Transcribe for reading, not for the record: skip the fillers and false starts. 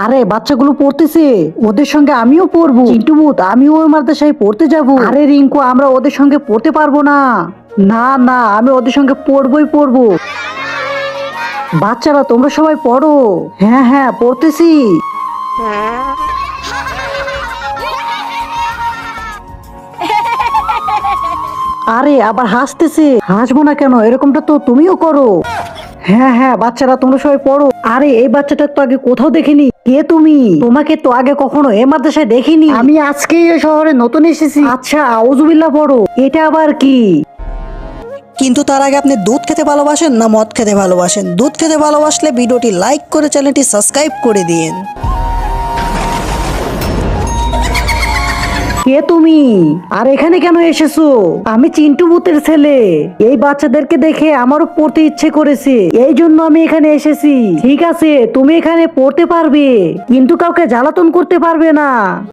আরে বাচ্চাগুলো পড়তেছে, ওদের সঙ্গে আমিও পড়বো। চিন্টু ভূত, আমিও ওই মাদ্রাসায় পড়তে যাব। আরে রিঙ্কু, আমরা ওদের সঙ্গে পড়তে পারবো না। না না, আমি ওদের সঙ্গে পড়বো। বাচ্চারা তোমরা সবাই পড়ো। হ্যাঁ হ্যাঁ, পড়তেছি। আরে আবার হাসতেছে। হাসবো না কেন, এরকমটা তো তুমিও করো। হ্যাঁ হ্যাঁ, বাচ্চারা তোমরা সবাই পড়ো। আরে এই বাচ্চাটা তো আগে কোথাও দেখিনি। কে তুমি? তোমাকে তো আগে কখনো এ মাদ্রাসায় দেখিনি। আমি আজকেই এই শহরে নতুন এসেছি। আচ্ছা, আউযুবিল্লাহ পড়ো। এটা আবার কি? কিন্তু তার আগে আপনি দুধ খেতে ভালোবাসেন না মদ খেতে ভালোবাসেন? দুধ খেতে ভালোবাসলে ভিডিওটি লাইক করে চ্যানেলটি সাবস্ক্রাইব করে দিন। কে তুমি? আর এখানে কেন এসেছো? আমি চিন্টু ভূতের ছেলে। এই বাচ্চাদেরকে দেখে আমারও পড়তে ইচ্ছে করেছে, এই জন্য আমি এখানে এসেছি। ঠিক আছে, তুমি এখানে পড়তে পারবে, কিন্তু কাউকে জ্বালাতন করতে পারবে না।